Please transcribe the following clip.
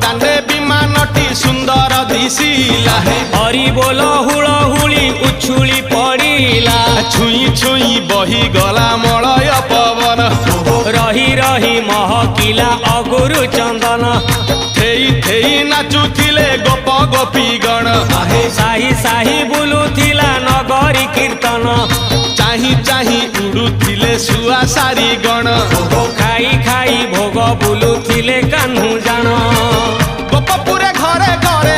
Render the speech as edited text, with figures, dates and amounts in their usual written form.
दांडे विमानटी सुंदर दिशिला हरि बोल हुलहुली उछुली पड़िला छुई छुई बही गला मलय पवन रही रही महकिला अगुरु चंदन थेई थेई नाचुथिले गोप गोपी गण साही साही बुलुथिला नगरी कीर्तन चाही चाही उड़ुथिले सुआ सारी गण खाई खाई भोग बुलुथिले कान्हू जान गोपपुरे घरे घरे